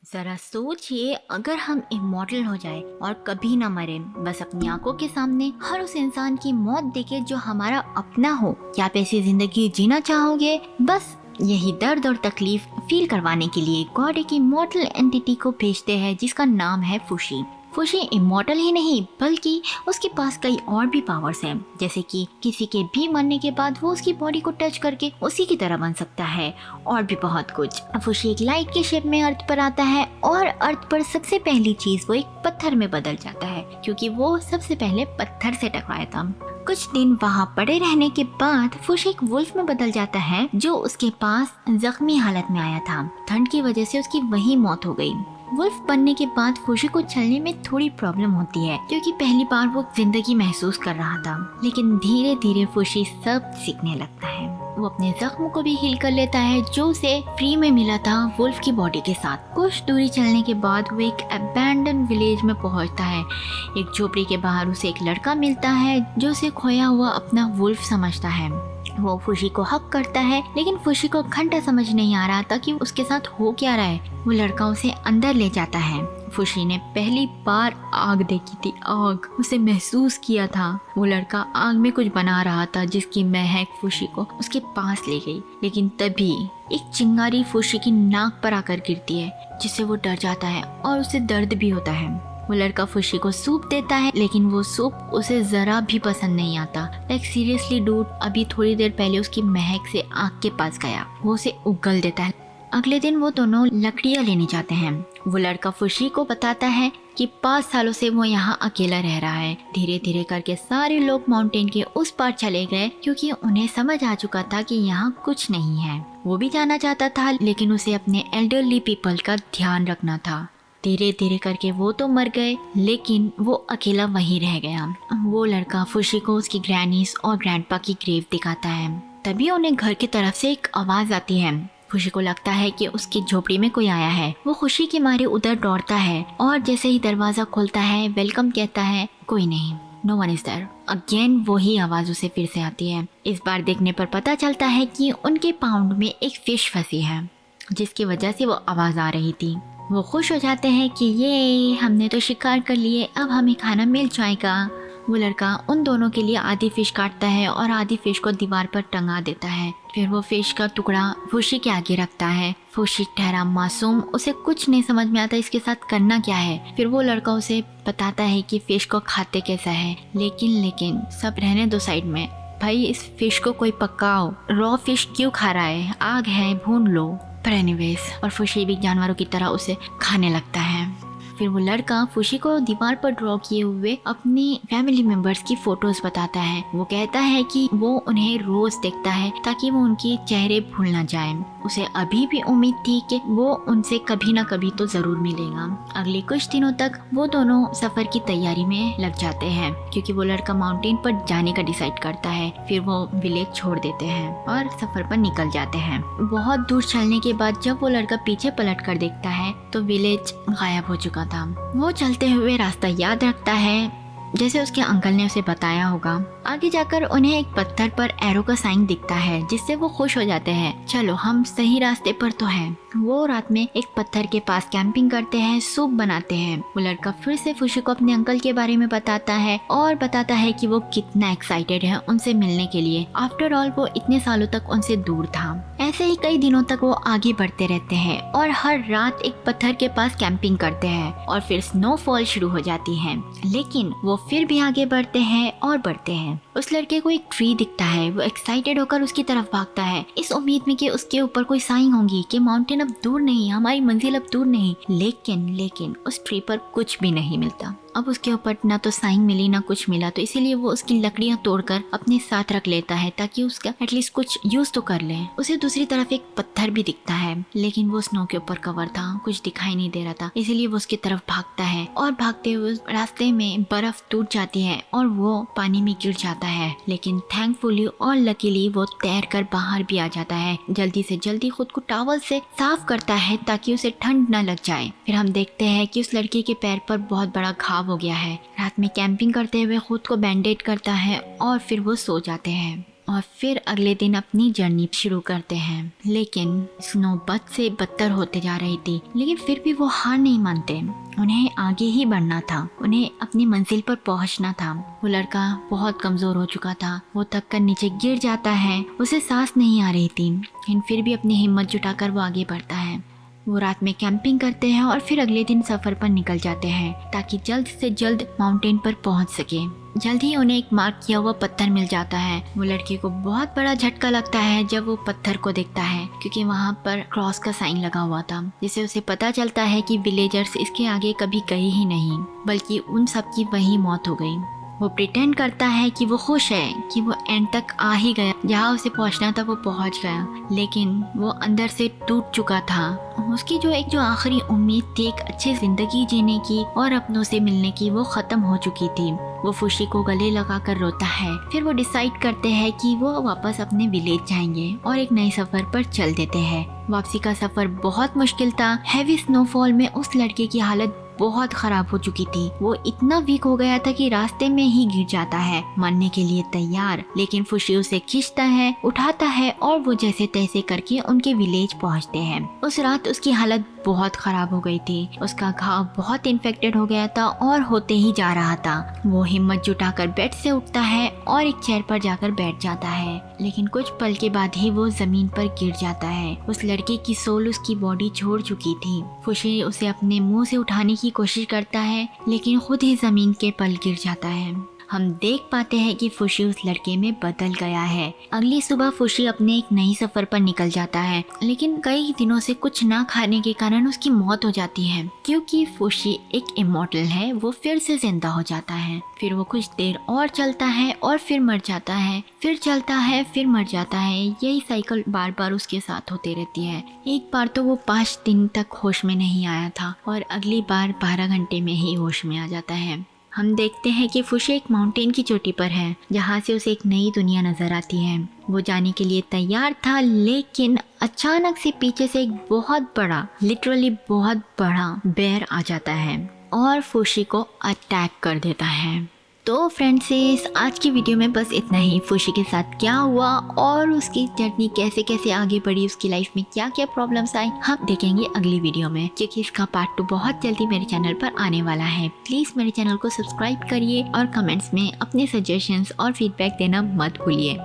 जरा सोचिए, अगर हम इमॉर्टल हो जाए और कभी ना मरे, बस अपनी आंखों के सामने हर उस इंसान की मौत देखे जो हमारा अपना हो, क्या आप ऐसी जिंदगी जीना चाहोगे? बस यही दर्द और तकलीफ फील करवाने के लिए गॉड एक इमॉर्टल एंटिटी को भेजते हैं जिसका नाम है फुशी। फुशी इमॉर्टल ही नहीं बल्कि उसके पास कई और भी पावर्स हैं, जैसे कि किसी के भी मरने के बाद वो उसकी बॉडी को टच करके उसी की तरह बन सकता है और भी बहुत कुछ। फुशी एक लाइट के शेप में अर्थ पर आता है और अर्थ पर सबसे पहली चीज वो एक पत्थर में बदल जाता है, क्योंकि वो सबसे पहले पत्थर से टकराया था। कुछ दिन वहाँ पड़े रहने के बाद फुशी एक वुल्फ में बदल जाता है जो उसके पास जख्मी हालत में आया था। ठंड की वजह से उसकी वही मौत हो गई। वुल्फ बनने के बाद फुशी को चलने में थोड़ी प्रॉब्लम होती है, क्योंकि पहली बार वो जिंदगी महसूस कर रहा था। लेकिन धीरे धीरे फुशी सब सीखने लगता है। वो अपने जख्म को भी हील कर लेता है जो उसे फ्री में मिला था वुल्फ की बॉडी के साथ। कुछ दूरी चलने के बाद वो एक अबैंडन विलेज में पहुंचता है। एक झोपड़ी के बाहर उसे एक लड़का मिलता है जो उसे खोया हुआ अपना वुल्फ समझता है। वो फुशी को हक करता है, लेकिन फुशी को घंटा समझ नहीं आ रहा था कि उसके साथ हो क्या रहा है। वो लड़का उसे अंदर ले जाता है। फुशी ने पहली बार आग देखी थी, आग उसे महसूस किया था। वो लड़का आग में कुछ बना रहा था जिसकी महक फुशी को उसके पास ले गई। लेकिन तभी एक चिंगारी फुशी की नाक पर आकर गिरती है, जिससे वो डर जाता है और उसे दर्द भी होता है। वो लड़का फुशी को सूप देता है, लेकिन वो सूप उसे जरा भी पसंद नहीं आता। लाइक सीरियसली डूड, अभी थोड़ी देर पहले उसकी महक से आग के पास गया। वो उसे उगल देता है। अगले दिन वो दोनों लकड़ियाँ लेने जाते हैं। वो लड़का फुशी को बताता है कि 5 सालों से वो यहाँ अकेला रह रहा है। धीरे धीरे करके सारे लोग माउंटेन के उस पार चले गए, क्योंकि उन्हें समझ आ चुका था कि यहाँ कुछ नहीं है। वो भी जाना चाहता था, लेकिन उसे अपने एल्डरली पीपल का ध्यान रखना था। धीरे धीरे करके वो तो मर गए, लेकिन वो अकेला वहीं रह गया। वो लड़का फुशी को उसकी ग्रैनीज और ग्रैंडपा की ग्रेव दिखाता है। तभी उन्हें घर की तरफ से एक आवाज आती है। फुशी को लगता है कि उसकी झोपड़ी में कोई आया है। वो खुशी के मारे उधर दौड़ता है और जैसे ही दरवाजा खोलता है, वेलकम कहता है, कोई नहीं, no one is there. Again वही आवाज उसे फिर से आती है। इस बार देखने पर पता चलता है कि उनके पाउंड में एक फिश फंसी है, जिसकी वजह से वो आवाज आ रही थी। वो खुश हो जाते हैं कि ये हमने तो शिकार कर लिए, अब हमें खाना मिल जाएगा। वो लड़का उन दोनों के लिए आधी फिश काटता है और आधी फिश को दीवार पर टंगा देता है। फिर वो फिश का टुकड़ा फुशी के आगे रखता है। फुशी ठहरा मासूम, उसे कुछ नहीं समझ में आता इसके साथ करना क्या है। फिर वो लड़का उसे बताता है कि फिश को खाते कैसा है। लेकिन सब रहने दो साइड में, भाई इस फिश को कोई पकाओ, रॉ फिश क्यों खा रहा है, आग है भून लो। पर एनीवेज, और फुशी भी जानवरों की तरह उसे खाने लगता है। फिर वो लड़का फुशी को दीवार पर ड्रॉ किए हुए अपने फैमिली मेंबर्स की फोटोज बताता है। वो कहता है कि वो उन्हें रोज देखता है ताकि वो उनके चेहरे भूल ना जाए। उसे अभी भी उम्मीद थी कि वो उनसे कभी ना कभी तो जरूर मिलेगा। अगले कुछ दिनों तक वो दोनों सफर की तैयारी में लग जाते हैं, क्योंकि वो लड़का माउंटेन पर जाने का डिसाइड करता है। फिर वो विलेज छोड़ देते हैं और सफर पर निकल जाते हैं। बहुत दूर चलने के बाद जब वो लड़का पीछे पलट कर देखता है तो विलेज गायब हो चुका था। वो चलते हुए रास्ता याद रखता है जैसे उसके अंकल ने उसे बताया होगा। आगे जाकर उन्हें एक पत्थर पर एरो का साइन दिखता है, जिससे वो खुश हो जाते हैं। चलो हम सही रास्ते पर तो हैं। वो रात में एक पत्थर के पास कैंपिंग करते हैं, सूप बनाते हैं। वो लड़का फिर से फुशी को अपने अंकल के बारे में बताता है और बताता है कि वो कितना एक्साइटेड है उनसे मिलने के लिए। आफ्टर ऑल वो इतने सालों तक उनसे दूर था। ऐसे ही कई दिनों तक वो आगे बढ़ते रहते हैं और हर रात एक पत्थर के पास कैंपिंग करते हैं और फिर स्नोफॉल शुरू हो जाती है। लेकिन वो फिर भी आगे बढ़ते हैं और बढ़ते हैं। उस लड़के को एक ट्री दिखता है। वो एक्साइटेड होकर उसकी तरफ भागता है, इस उम्मीद में कि उसके ऊपर कोई साइन होंगी कि माउंटेन अब दूर नहीं, हमारी मंजिल अब दूर नहीं। लेकिन उस ट्री पर कुछ भी नहीं मिलता। अब उसके ऊपर ना तो साइन मिली ना कुछ मिला, तो इसीलिए वो उसकी लकड़ियां तोड़कर अपने साथ रख लेता है ताकि उसका एटलीस्ट कुछ यूज तो कर ले। उसे दूसरी तरफ एक पत्थर भी दिखता है, लेकिन वो स्नो के ऊपर कवर था, कुछ दिखाई नहीं दे रहा था। इसीलिए वो उसकी तरफ भागता है और भागते हुए रास्ते में बर्फ टूट जाती है और वो पानी में गिर जाता है। लेकिन थैंकफुली और लकीली वो तैर कर बाहर भी आ जाता है। जल्दी से जल्दी खुद को टॉवल से साफ करता है ताकि उसे ठंड न लग जाए। फिर हम देखते हैं कि उस लड़के के पैर पर बहुत बड़ा घाव हो गया है। रात में कैंपिंग करते हुए खुद को बैंडेज करता है और फिर वो सो जाते हैं। और फिर अगले दिन अपनी जर्नी शुरू करते हैं। लेकिन स्नो बद से बदतर होते जा रही थी, लेकिन फिर भी वो हार नहीं मानते। उन्हें आगे ही बढ़ना था, उन्हें अपनी मंजिल पर पहुंचना था। वो लड़का बहुत कमजोर हो चुका था, वो थक कर नीचे गिर जाता है, उसे सांस नहीं आ रही थी, लेकिन फिर भी अपनी हिम्मत जुटाकर वो आगे बढ़ता है। वो रात में कैंपिंग करते हैं और फिर अगले दिन सफर पर निकल जाते हैं ताकि जल्द से जल्द माउंटेन पर पहुंच सके। जल्द ही उन्हें एक मार्क किया हुआ पत्थर मिल जाता है। वो लड़के को बहुत बड़ा झटका लगता है जब वो पत्थर को देखता है, क्योंकि वहाँ पर क्रॉस का साइन लगा हुआ था, जिससे उसे पता चलता है कि विलेजर्स इसके आगे कभी गए ही नहीं, बल्कि उन सब की वही मौत हो गई। वो प्रिटेंड करता है कि वो खुश है कि वो एंड तक आ ही गया, जहाँ उसे पहुँचना था वो पहुँच गया, लेकिन वो अंदर से टूट चुका था। उसकी जो आखिरी उम्मीद थी एक अच्छी जिंदगी जीने की और अपनों से मिलने की, वो खत्म हो चुकी थी। वो फुशी को गले लगा कर रोता है। फिर वो डिसाइड करते हैं कि वो वापस अपने विलेज जाएंगे और एक नए सफर पर चल देते हैं। वापसी का सफर बहुत मुश्किल था। हैवी स्नोफॉल में उस लड़के की हालत बहुत खराब हो चुकी थी। वो इतना वीक हो गया था कि रास्ते में ही गिर जाता है, मरने के लिए तैयार। लेकिन फुशी उसे खींचता है, उठाता है और वो जैसे तैसे करके उनके विलेज पहुंचते हैं। उस रात उसकी हालत बहुत खराब हो गई थी। उसका घाव बहुत इन्फेक्टेड हो गया था और होते ही जा रहा था। वो हिम्मत जुटाकर बेड से उठता है और एक चेयर पर जाकर बैठ जाता है, लेकिन कुछ पल के बाद ही वो जमीन पर गिर जाता है। उस लड़के की सोल उसकी बॉडी छोड़ चुकी थी। फुशी उसे अपने मुंह से उठाने की कोशिश करता है, लेकिन खुद ही जमीन के पल गिर जाता है। हम देख पाते हैं कि फुशी उस लड़के में बदल गया है। अगली सुबह फुशी अपने एक नई सफर पर निकल जाता है, लेकिन कई दिनों से कुछ ना खाने के कारण उसकी मौत हो जाती है। क्योंकि फुशी एक इमॉर्टल है, वो फिर से जिंदा हो जाता है। फिर वो कुछ देर और चलता है और फिर मर जाता है, फिर चलता है, फिर मर जाता है। यही साइकिल बार बार उसके साथ होती रहती है। एक बार तो वो 5 दिन तक होश में नहीं आया था और अगली बार 12 घंटे में ही होश में आ जाता है। हम देखते हैं कि फुशी एक माउंटेन की चोटी पर है, जहाँ से उसे एक नई दुनिया नजर आती है। वो जाने के लिए तैयार था, लेकिन अचानक से पीछे से एक बहुत बड़ा, लिटरली बहुत बड़ा बेर आ जाता है और फुशी को अटैक कर देता है। तो फ्रेंड्स, आज की वीडियो में बस इतना ही। फुशी के साथ क्या हुआ और उसकी जर्नी कैसे कैसे आगे बढ़ी, उसकी लाइफ में क्या क्या प्रॉब्लम्स आई, हम देखेंगे अगली वीडियो में, क्योंकि इसका पार्ट 2 बहुत जल्दी मेरे चैनल पर आने वाला है। प्लीज़ मेरे चैनल को सब्सक्राइब करिए और कमेंट्स में अपने सजेशंस और फीडबैक देना मत भूलिए।